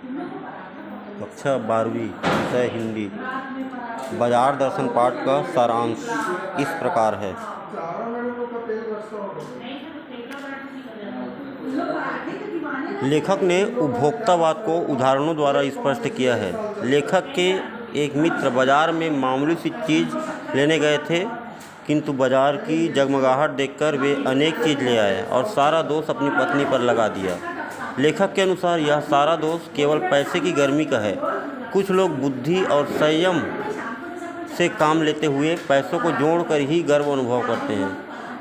कक्षा 12वीं विषय हिंदी। बाजार दर्शन पाठ का सारांश इस प्रकार है। लेखक ने उपभोक्तावाद को उदाहरणों द्वारा स्पष्ट किया है। लेखक के एक मित्र बाजार में मामूली सी चीज़ लेने गए थे, किंतु बाजार की जगमगाहट देखकर वे अनेक चीज़ ले आए और सारा दोष अपनी पत्नी पर लगा दिया। लेखक के अनुसार यह सारा दोष केवल पैसे की गर्मी का है। कुछ लोग बुद्धि और संयम से काम लेते हुए पैसों को जोड़कर ही गर्व अनुभव करते हैं।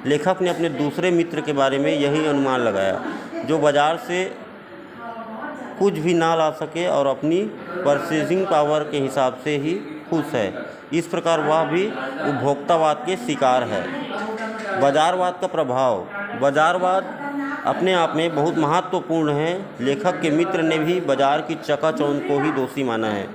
लेखक ने अपने दूसरे मित्र के बारे में यही अनुमान लगाया, जो बाजार से कुछ भी ना ला सके और अपनी परचेजिंग पावर के हिसाब से ही खुश है। इस प्रकार वह भी उपभोक्तावाद के शिकार है। बाजारवाद का प्रभाव। बाजारवाद अपने आप में बहुत महत्वपूर्ण है। लेखक के मित्र ने भी बाजार की चकाचौंध को ही दोषी माना है।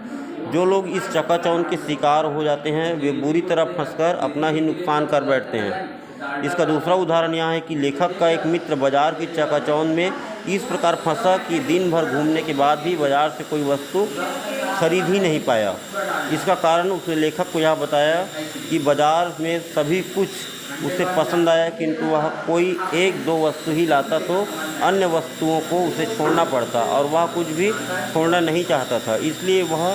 जो लोग इस चकाचौंध के शिकार हो जाते हैं, वे बुरी तरह फंसकर अपना ही नुकसान कर बैठते हैं। इसका दूसरा उदाहरण यह है कि लेखक का एक मित्र बाजार की चकाचौंध में इस प्रकार फंसा कि दिन भर घूमने के बाद भी बाजार से कोई वस्तु खरीद ही नहीं पाया। इसका कारण उसने लेखक को यह बताया कि बाजार में सभी कुछ उसे पसंद आया, किंतु वह कोई एक दो वस्तु ही लाता तो अन्य वस्तुओं को उसे छोड़ना पड़ता और वह कुछ भी छोड़ना नहीं चाहता था, इसलिए वह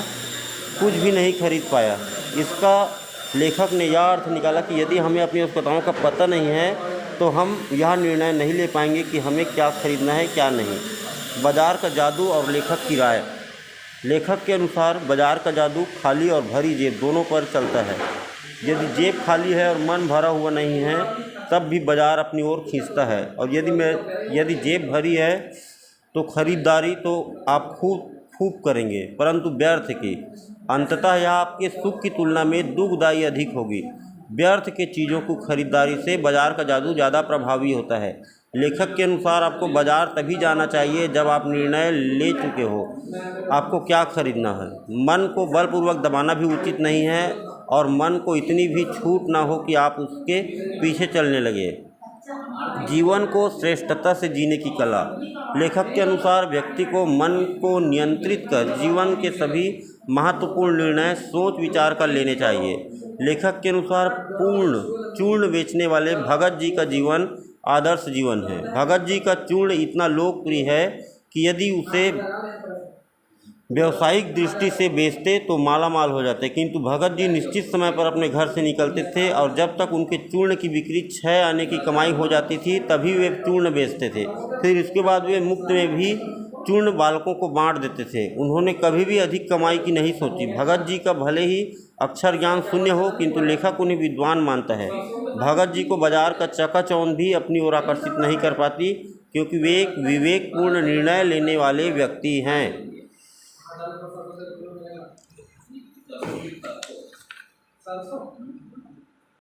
कुछ भी नहीं खरीद पाया। इसका लेखक ने यह अर्थ निकाला कि यदि हमें अपनी आवश्यकताओं का पता नहीं है तो हम यह निर्णय नहीं ले पाएंगे कि हमें क्या खरीदना है क्या नहीं। बाजार का जादू और लेखक की राय। लेखक के अनुसार बाजार का जादू खाली और भरी जेब दोनों पर चलता है। यदि जेब खाली है और मन भरा हुआ नहीं है तब भी बाजार अपनी ओर खींचता है, और यदि जेब भरी है तो खरीदारी तो आप खूब करेंगे, परंतु व्यर्थ की। अंततः यह आपके सुख की तुलना में दुखदायी अधिक होगी। व्यर्थ के चीज़ों को खरीदारी से बाजार का जादू ज़्यादा प्रभावी होता है। लेखक के अनुसार आपको बाजार तभी जाना चाहिए जब आप निर्णय ले चुके हो आपको क्या खरीदना है। मन को बलपूर्वक दबाना भी उचित नहीं है और मन को इतनी भी छूट ना हो कि आप उसके पीछे चलने लगे। जीवन को श्रेष्ठता से जीने की कला। लेखक के अनुसार व्यक्ति को मन को नियंत्रित कर जीवन के सभी महत्वपूर्ण निर्णय सोच विचार कर लेने चाहिए। लेखक के अनुसार पूर्ण चूर्ण बेचने वाले भगत जी का जीवन आदर्श जीवन है। भगत जी का चूर्ण इतना लोकप्रिय है कि यदि उसे व्यावसायिक दृष्टि से बेचते तो माला माल हो जाते, किंतु भगत जी निश्चित समय पर अपने घर से निकलते थे और जब तक उनके चूर्ण की बिक्री 6 आने की कमाई हो जाती थी तभी वे चूर्ण बेचते थे। फिर इसके बाद वे मुफ्त में भी चूर्ण बालकों को बांट देते थे। उन्होंने कभी भी अधिक कमाई की नहीं सोची। भगत जी का भले ही अक्षर ज्ञान शून्य हो, किंतु लेखक उन्हें विद्वान मानता है। भगत जी को बाजार का चकाचौंध भी अपनी ओर आकर्षित नहीं कर पाती, क्योंकि वे एक विवेकपूर्ण निर्णय लेने वाले व्यक्ति हैं।